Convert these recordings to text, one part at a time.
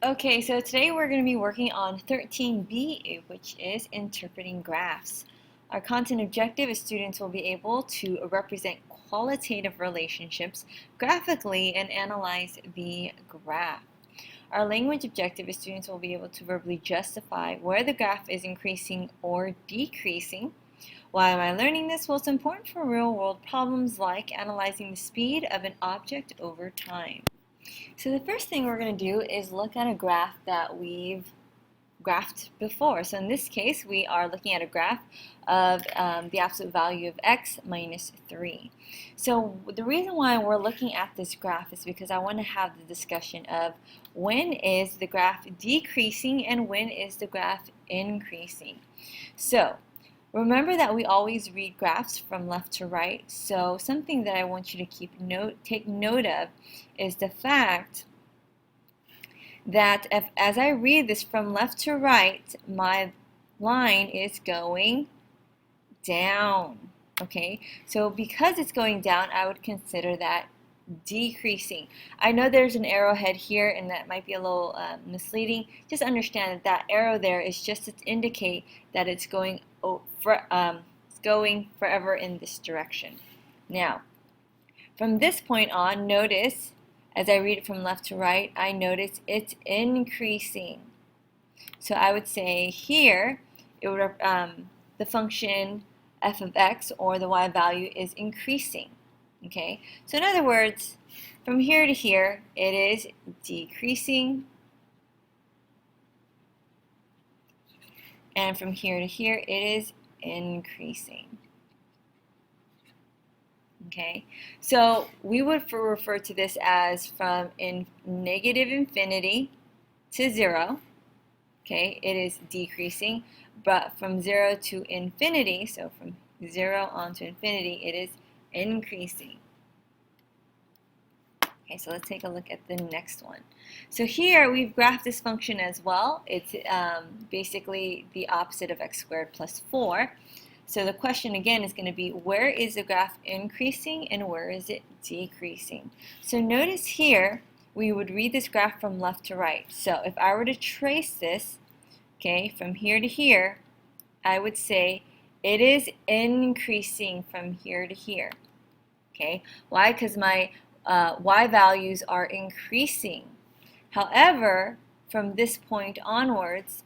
Okay, so today we're going to be working on 13B, which is interpreting graphs. Our content objective is students will be able to represent qualitative relationships graphically and analyze the graph. Our language objective is students will be able to verbally justify where the graph is increasing or decreasing. Why am I learning this? Well, it's important for real-world problems like analyzing the speed of an object over time. So the first thing we're going to do is look at a graph that we've graphed before. So in this case, we are looking at a graph of the absolute value of x minus 3. So the reason why we're looking at this graph is because I want to have the discussion of when is the graph decreasing and when is the graph increasing. So remember that we always read graphs from left to right, so something that I want you to take note of is the fact that as I read this from left to right, my line is going down. Okay, so because it's going down, I would consider that decreasing. I know there's an arrowhead here and that might be a little misleading. Just understand that that arrow there is just to indicate that it's going forever in this direction. Now, from this point on, notice as I read it from left to right, I notice it's increasing. So I would say here, it would, the function f of x, or the y value, is increasing. Okay, so in other words, from here to here, it is decreasing, and from here to here, it is increasing. Okay, so we would refer to this as from negative infinity to 0. Okay, it is decreasing, but from 0 to infinity, so from 0 on to infinity, it is increasing. Okay, so let's take a look at the next one. So here we've graphed this function as well. It's basically the opposite of x squared plus 4. So the question again is going to be, where is the graph increasing and where is it decreasing? So notice here we would read this graph from left to right. So if I were to trace this, okay, from here to here, I would say it is increasing from here to here. Okay, why? Because my y values are increasing. However, from this point onwards,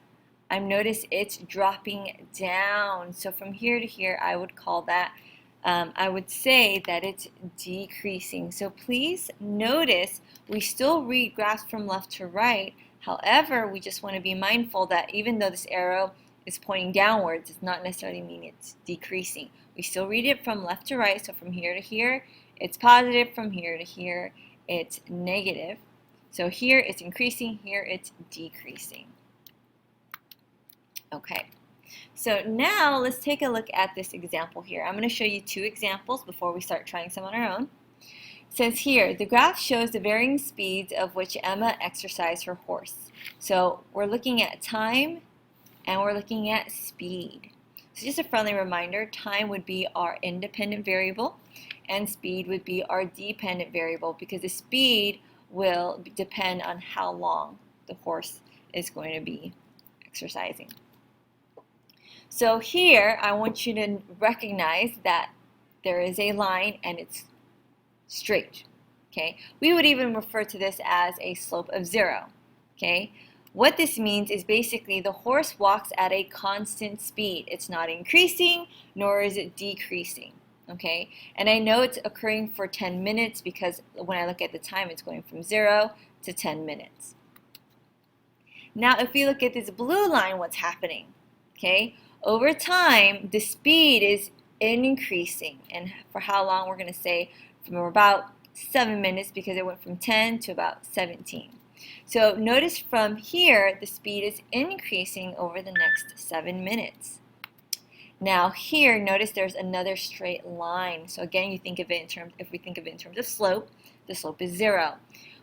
I've noticed it's dropping down. So from here to here, I would call that, I would say that it's decreasing. So please notice we still read graphs from left to right. However, we just want to be mindful that even though this arrow is pointing downwards, it does not necessarily mean it's decreasing. We still read it from left to right. So from here to here, it's positive. From here to here, it's negative. So here it's increasing, here it's decreasing. Okay, so now let's take a look at this example here. I'm going to show you two examples before we start trying some on our own. It says here, the graph shows the varying speeds of which Emma exercised her horse. So we're looking at time and we're looking at speed. So just a friendly reminder, time would be our independent variable and speed would be our dependent variable, because the speed will depend on how long the horse is going to be exercising. So here, I want you to recognize that there is a line and it's straight. Okay, we would even refer to this as a slope of 0. Okay, what this means is basically the horse walks at a constant speed. It's not increasing, nor is it decreasing. Okay, and I know it's occurring for 10 minutes because when I look at the time, it's going from 0 to 10 minutes. Now, if we look at this blue line, what's happening? Okay, over time, the speed is increasing. And for how long? We're going to say from about 7 minutes, because it went from 10 to about 17. So notice from here, the speed is increasing over the next 7 minutes. Now here, notice there's another straight line. So again, you think of it in terms, if we think of it in terms of slope, the slope is 0.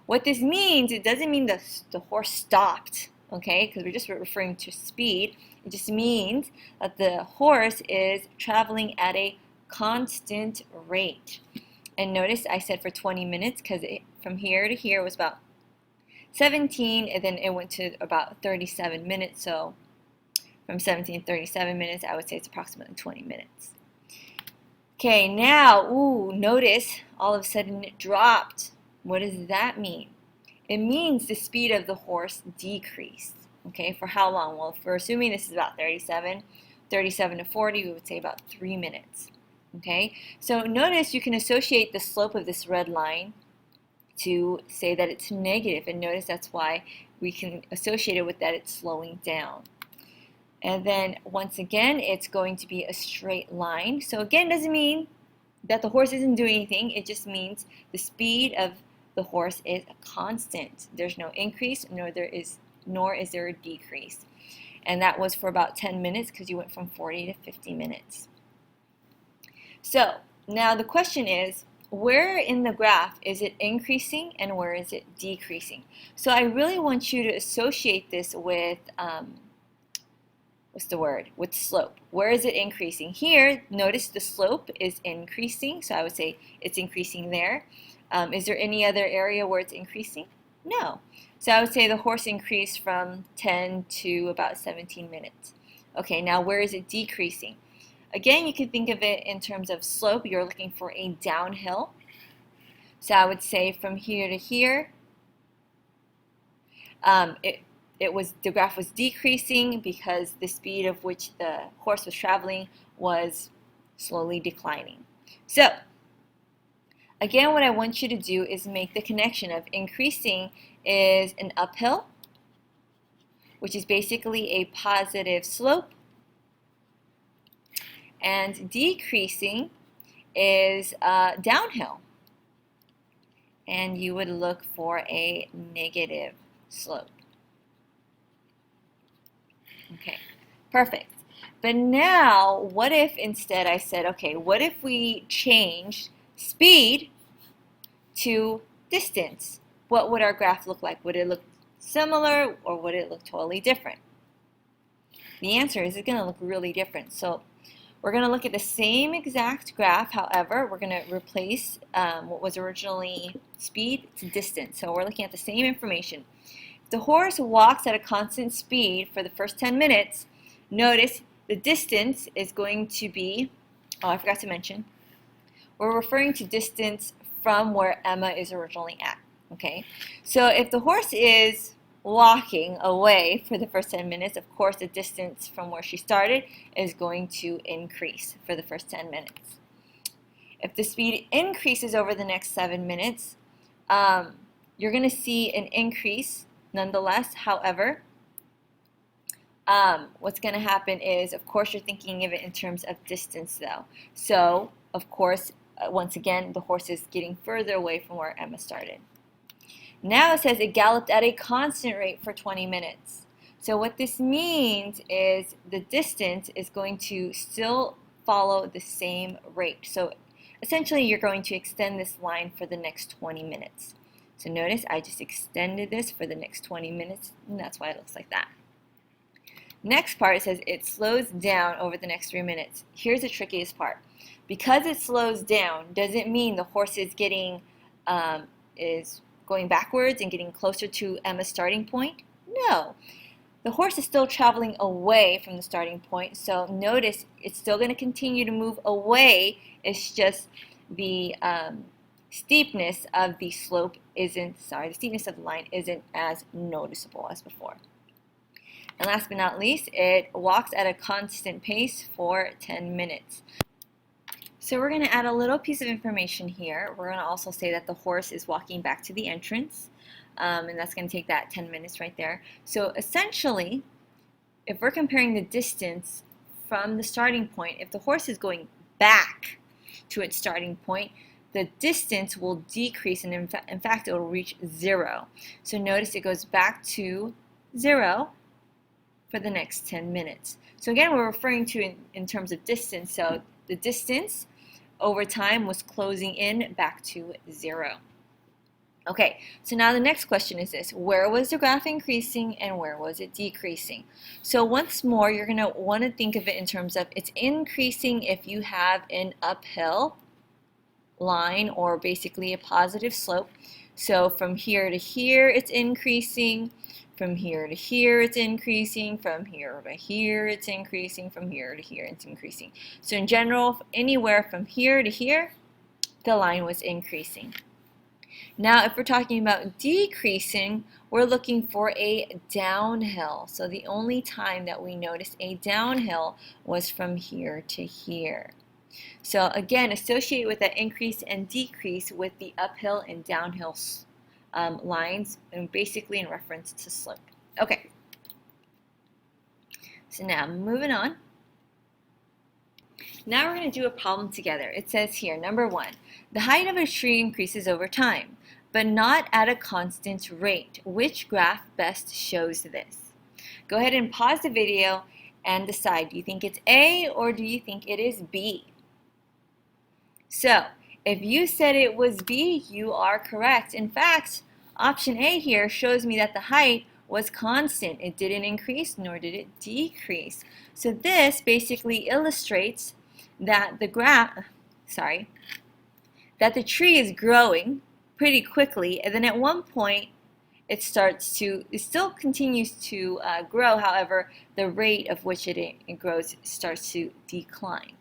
What this means, it doesn't mean the horse stopped, okay, because we're just referring to speed. It just means that the horse is traveling at a constant rate. And notice I said for 20 minutes because from here to here was about 17, and then it went to about 37 minutes. So from 17 to 37 minutes, I would say it's approximately 20 minutes. Okay, now, notice all of a sudden it dropped. What does that mean? It means the speed of the horse decreased. Okay, for how long? Well, if we're assuming this is about 37 to 40, we would say about 3 minutes. Okay, so notice you can associate the slope of this red line to say that it's negative, and notice that's why we can associate it with that it's slowing down. And then once again, it's going to be a straight line. So again, doesn't mean that the horse isn't doing anything. It just means the speed of the horse is a constant. There's no increase, nor is there a decrease. And that was for about 10 minutes because you went from 40 to 50 minutes. So now the question is, where in the graph is it increasing and where is it decreasing? So I really want you to associate this with with slope. Where is it increasing? Here, notice the slope is increasing, so I would say it's increasing there. Is there any other area where it's increasing? No. So I would say the horse increased from 10 to about 17 minutes. Okay, now where is it decreasing? Again, you can think of it in terms of slope. You're looking for a downhill. So I would say from here to here, the graph was decreasing because the speed of which the horse was traveling was slowly declining. So again, what I want you to do is make the connection of increasing is an uphill, which is basically a positive slope, and decreasing is downhill, and you would look for a negative slope. Okay, perfect. But now, what if instead I said, okay, what if we changed speed to distance? What would our graph look like? Would it look similar or would it look totally different? The answer is it's going to look really different. So we're going to look at the same exact graph. However, we're going to replace what was originally speed to distance. So we're looking at the same information. If the horse walks at a constant speed for the first 10 minutes, notice the distance is going to be, I forgot to mention, we're referring to distance from where Emma is originally at. Okay, so if the horse is walking away for the first 10 minutes, of course the distance from where she started is going to increase for the first 10 minutes. If the speed increases over the next 7 minutes, you're going to see an increase nonetheless. However, what's going to happen is, of course, you're thinking of it in terms of distance though. So, of course, once again, the horse is getting further away from where Emma started. Now it says it galloped at a constant rate for 20 minutes. So what this means is the distance is going to still follow the same rate. So essentially you're going to extend this line for the next 20 minutes. So notice I just extended this for the next 20 minutes, and that's why it looks like that. Next part, it says it slows down over the next 3 minutes. Here's the trickiest part. Because it slows down doesn't mean the horse is getting is going backwards and getting closer to Emma's starting point. No. The horse is still traveling away from the starting point, so notice it's still going to continue to move away. It's just the steepness of the slope isn't, the steepness of the line isn't as noticeable as before. And last but not least, it walks at a constant pace for 10 minutes. So we're going to add a little piece of information here. We're going to also say that the horse is walking back to the entrance, and that's going to take that 10 minutes right there. So essentially, if we're comparing the distance from the starting point, if the horse is going back to its starting point, the distance will decrease, and in fact it will reach 0. So notice it goes back to 0 for the next 10 minutes. So again, we're referring to in terms of distance. So the distance over time was closing in back to 0. Okay, so now the next question is this: where was the graph increasing and where was it decreasing? So once more, you're going to want to think of it in terms of it's increasing if you have an uphill line or basically a positive slope. So from here to here, it's increasing. From here to here, it's increasing. From here to here, it's increasing. From here to here, it's increasing. So in general, anywhere from here to here, the line was increasing. Now, if we're talking about decreasing, we're looking for a downhill. So the only time that we noticed a downhill was from here to here. So again, associate with that increase and decrease with the uphill and downhill lines, and basically in reference to slope. Okay, so now moving on. Now we're going to do a problem together. It says here, number 1, the height of a tree increases over time, but not at a constant rate. Which graph best shows this? Go ahead and pause the video and decide. Do you think it's A or do you think it is B? So, if you said it was B, you are correct. In fact, option A here shows me that the height was constant. It didn't increase nor did it decrease. So this basically illustrates that the tree is growing pretty quickly, and then at one point it still continues to grow. However, the rate of which it grows starts to decline.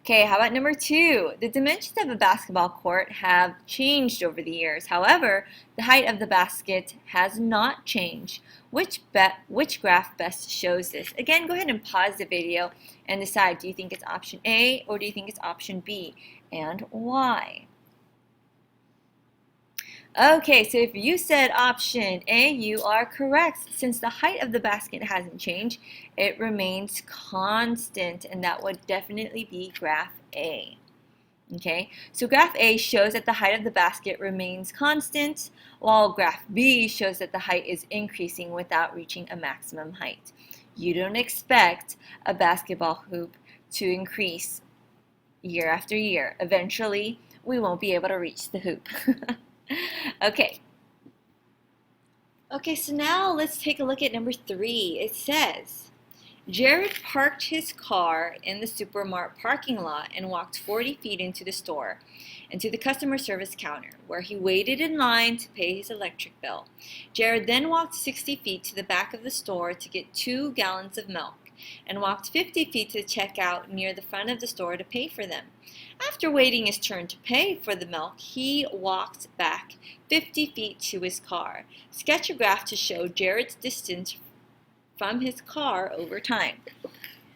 Okay, how about number 2? The dimensions of a basketball court have changed over the years. However, the height of the basket has not changed. Which graph best shows this? Again, go ahead and pause the video and decide. Do you think it's option A or do you think it's option B? And why? Okay, so if you said option A, you are correct. Since the height of the basket hasn't changed, it remains constant, and that would definitely be graph A. Okay, so graph A shows that the height of the basket remains constant, while graph B shows that the height is increasing without reaching a maximum height. You don't expect a basketball hoop to increase year after year. Eventually, we won't be able to reach the hoop. Okay, so now let's take a look at number 3. It says, Jared parked his car in the supermarket parking lot and walked 40 feet into the store and to the customer service counter, where he waited in line to pay his electric bill. Jared then walked 60 feet to the back of the store to get 2 gallons of milk and walked 50 feet to the checkout near the front of the store to pay for them. After waiting his turn to pay for the milk, he walked back 50 feet to his car. Sketch a graph to show Jared's distance from his car over time.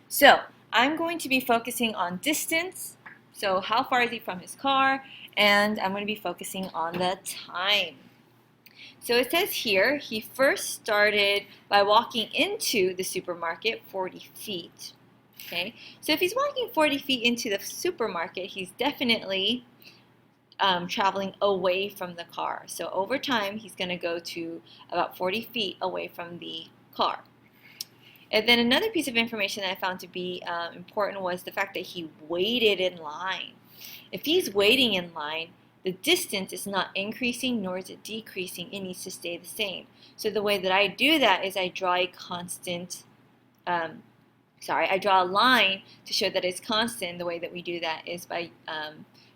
So I'm going to be focusing on distance, so how far is he from his car, and I'm going to be focusing on the time. So it says here, he first started by walking into the supermarket 40 feet. Okay, so if he's walking 40 feet into the supermarket, he's definitely traveling away from the car. So over time, he's going to go to about 40 feet away from the car. And then another piece of information that I found to be important was the fact that he waited in line. If he's waiting in line, the distance is not increasing nor is it decreasing. It needs to stay the same. So the way that I do that is I draw a I draw a line to show that it's constant. The way that we do that is by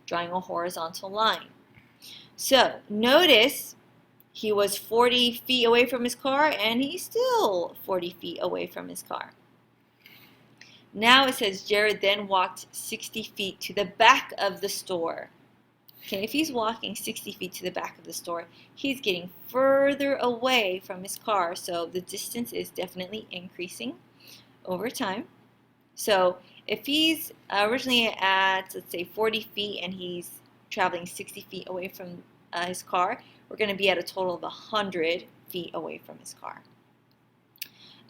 drawing a horizontal line. So notice he was 40 feet away from his car and he's still 40 feet away from his car. Now it says Jared then walked 60 feet to the back of the store. Okay, if he's walking 60 feet to the back of the store, he's getting further away from his car, so the distance is definitely increasing over time. So if he's originally at, let's say, 40 feet and he's traveling 60 feet away from his car, we're going to be at a total of 100 feet away from his car.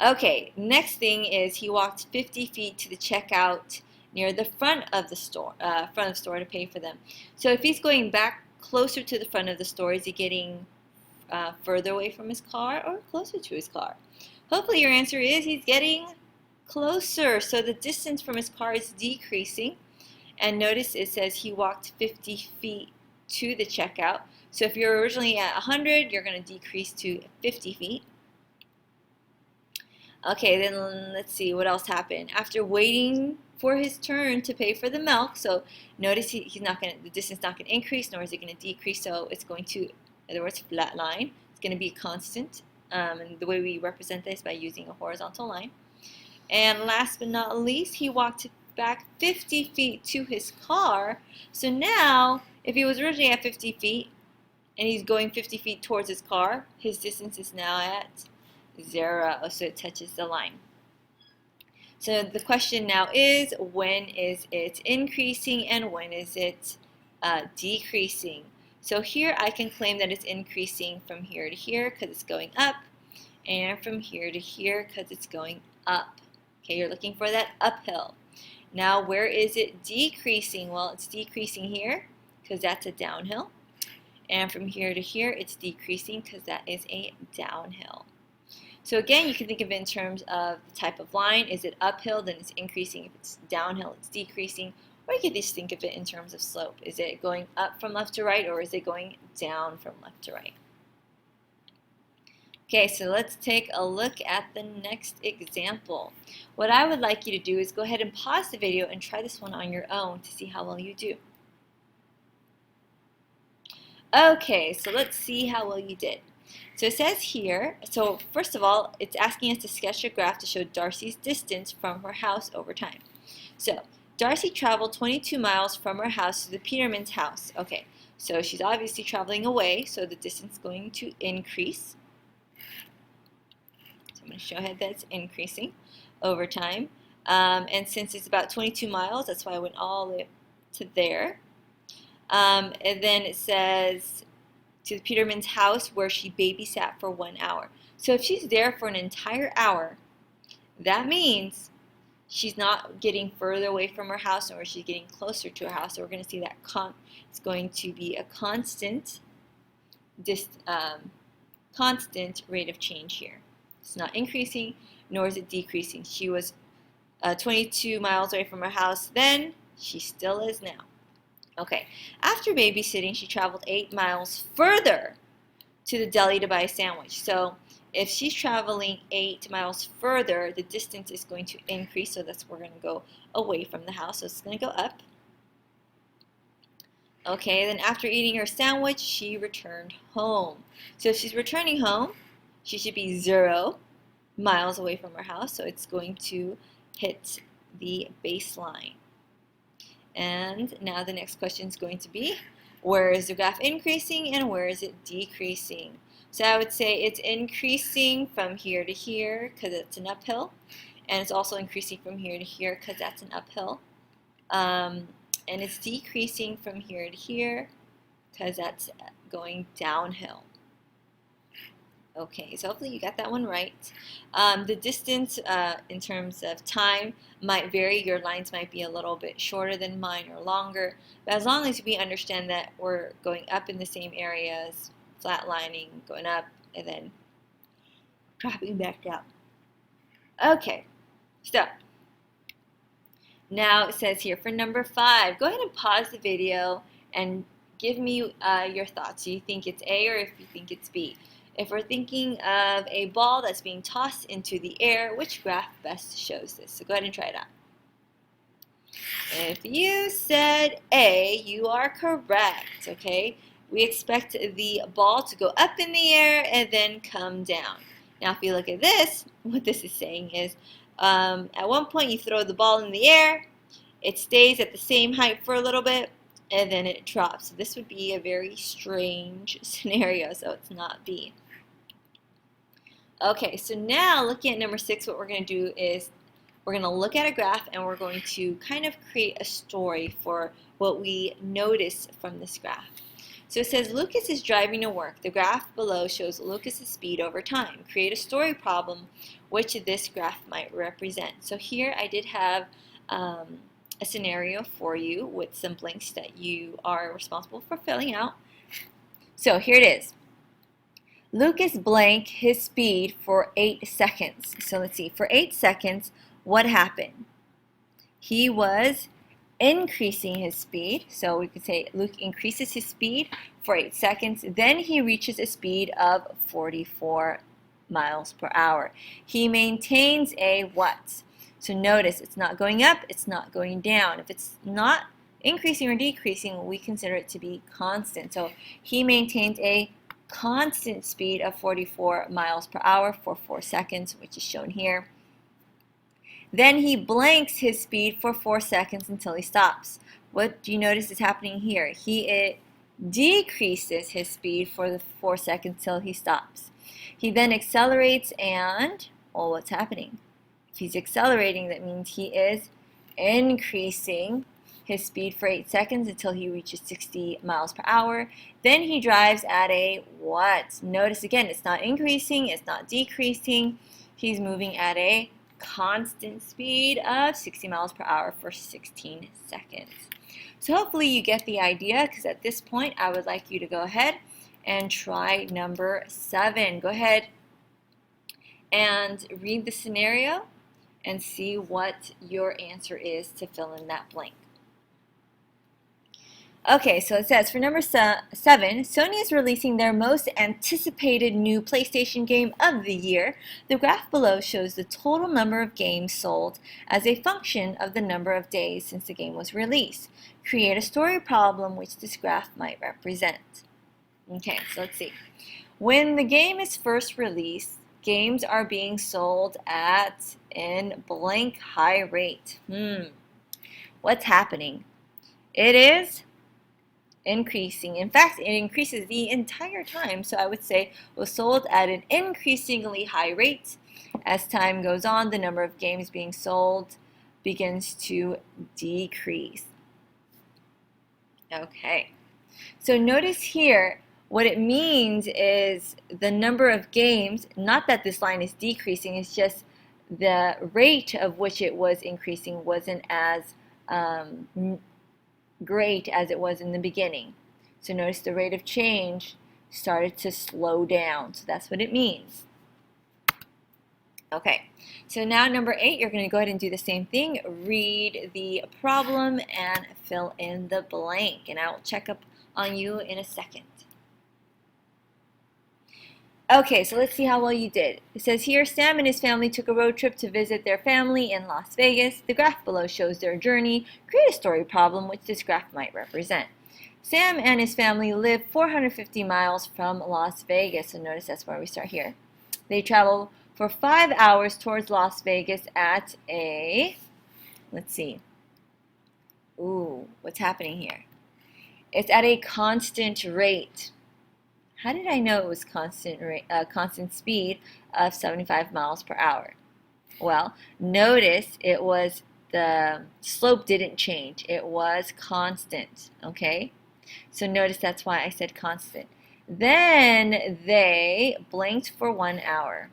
Okay, next thing is he walked 50 feet to the checkout near the front of the store to pay for them. So if he's going back closer to the front of the store, is he getting further away from his car or closer to his car? Hopefully your answer is he's getting closer. So the distance from his car is decreasing. And notice it says he walked 50 feet to the checkout. So if you're originally at 100, you're going to decrease to 50 feet. Okay, then let's see what else happened. After waiting for his turn to pay for the milk, so notice the distance not going to increase, nor is it going to decrease, so it's going to, in other words, flat line. It's going to be constant, and the way we represent this by using a horizontal line. And last but not least, he walked back 50 feet to his car. So now, if he was originally at 50 feet, and he's going 50 feet towards his car, his distance is now at 0, so it touches the line. So the question now is, when is it increasing and when is it decreasing? So here I can claim that it's increasing from here to here because it's going up, and from here to here because it's going up. Okay, you're looking for that uphill. Now where is it decreasing? Well, it's decreasing here because that's a downhill. And from here to here, it's decreasing because that is a downhill. So again, you can think of it in terms of the type of line. Is it uphill? Then it's increasing. If it's downhill, it's decreasing. Or you could just think of it in terms of slope. Is it going up from left to right, or is it going down from left to right? Okay, so let's take a look at the next example. What I would like you to do is go ahead and pause the video and try this one on your own to see how well you do. Okay, so let's see how well you did. So it says here, so first of all, it's asking us to sketch a graph to show Darcy's distance from her house over time. So Darcy traveled 22 miles from her house to the Peterman's house. Okay, so she's obviously traveling away, so the distance is going to increase. So I'm going to show ahead that it's increasing over time. And since it's about 22 miles, that's why I went all the way to there. And then it says to the Peterman's house where she babysat for 1 hour. So if she's there for an entire hour, that means she's not getting further away from her house, or she's getting closer to her house. So we're going to see that it's going to be a constant rate of change here. It's not increasing, nor is it decreasing. She was 22 miles away from her house then. She still is now. Okay, after babysitting, she traveled 8 miles further to the deli to buy a sandwich. So if she's traveling 8 miles further, the distance is going to increase, so that's we're going to go away from the house, so it's going to go up. Okay, then after eating her sandwich, she returned home. So if she's returning home, she should be 0 miles away from her house, so it's going to hit the baseline. And now the next question is going to be, where is the graph increasing and where is it decreasing? So I would say it's increasing from here to here because it's an uphill, and it's also increasing from here to here because that's an uphill. And it's decreasing from here to here because that's going downhill. Okay, so hopefully you got that one right. The distance in terms of time might vary. Your lines might be a little bit shorter than mine or longer. But as long as we understand that we're going up in the same areas, flatlining, going up, and then dropping back down. Okay, so now it says here for number 5, go ahead and pause the video and give me your thoughts. Do you think it's A or if you think it's B? If we're thinking of a ball that's being tossed into the air, which graph best shows this? So go ahead and try it out. If you said A, you are correct, okay? We expect the ball to go up in the air and then come down. Now if you look at this, what this is saying is at one point you throw the ball in the air, it stays at the same height for a little bit, and then it drops. So this would be a very strange scenario, so it's not B. Okay, so now looking at number 6, what we're going to do is we're going to look at a graph and we're going to kind of create a story for what we notice from this graph. So it says Lucas is driving to work. The graph below shows Lucas's speed over time. Create a story problem which this graph might represent. So here I did have a scenario for you with some blanks that you are responsible for filling out. So here it is. Lucas blank his speed for 8 seconds. So let's see, for 8 seconds, what happened? He was increasing his speed. So we could say Luke increases his speed for 8 seconds. Then he reaches a speed of 44 miles per hour. He maintains a what? So notice it's not going up, it's not going down. If it's not increasing or decreasing, we consider it to be constant. So he maintains a constant speed of 44 miles per hour for 4 seconds, which is shown here. Then he blanks his speed for 4 seconds until he stops. What do you notice is happening here? He decreases his speed for the 4 seconds till he stops. He then accelerates and, well, what's happening? If he's accelerating, that means he is increasing his speed for 8 seconds until he reaches 60 miles per hour. Then he drives at a what? Notice again, it's not increasing, it's not decreasing. He's moving at a constant speed of 60 miles per hour for 16 seconds. So hopefully you get the idea, because at this point I would like you to go ahead and try number 7. Go ahead and read the scenario and see what your answer is to fill in that blank. Okay, so it says for number 7, Sony is releasing their most anticipated new PlayStation game of the year. The graph below shows the total number of games sold as a function of the number of days since the game was released. Create a story problem which this graph might represent. Okay, so let's see. When the game is first released, games are being sold at an blank high rate. What's happening? It is increasing. In fact, it increases the entire time. So I would say was sold at an increasingly high rate. As time goes on, the number of games being sold begins to decrease. Okay. So notice here, what it means is the number of games, not that this line is decreasing, it's just the rate of which it was increasing wasn't as great as it was in the beginning. So notice the rate of change started to slow down. So that's what it means. Okay, so now number 8, you're going to go ahead and do the same thing. Read the problem and fill in the blank. And I will check up on you in a second. Okay, so let's see how well you did. It says here, Sam and his family took a road trip to visit their family in Las Vegas. The graph below shows their journey. Create a story problem which this graph might represent. Sam and his family live 450 miles from Las Vegas. So notice that's where we start here. They travel for 5 hours towards Las Vegas at a, let's see. Ooh, what's happening here? It's at a constant rate. How did I know it was constant speed of 75 miles per hour? Well, notice it was the slope didn't change. It was constant, okay? So notice that's why I said constant. Then they blanked for 1 hour.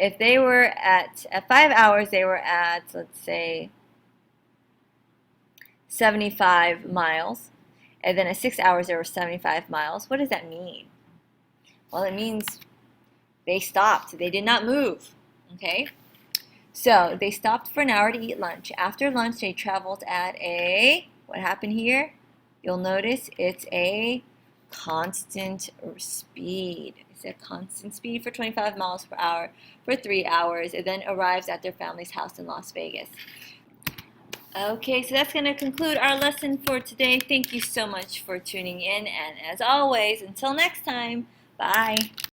If they were at 5 hours, they were at, let's say, 75 miles. And then at 6 hours, there were 75 miles. What does that mean? Well, it means they stopped. They did not move. Okay? So they stopped for an hour to eat lunch. After lunch, they traveled at a, what happened here? You'll notice it's a constant speed. It's a constant speed for 25 miles per hour for 3 hours. It then arrives at their family's house in Las Vegas. Okay, so that's going to conclude our lesson for today. Thank you so much for tuning in, and as always, until next time, bye.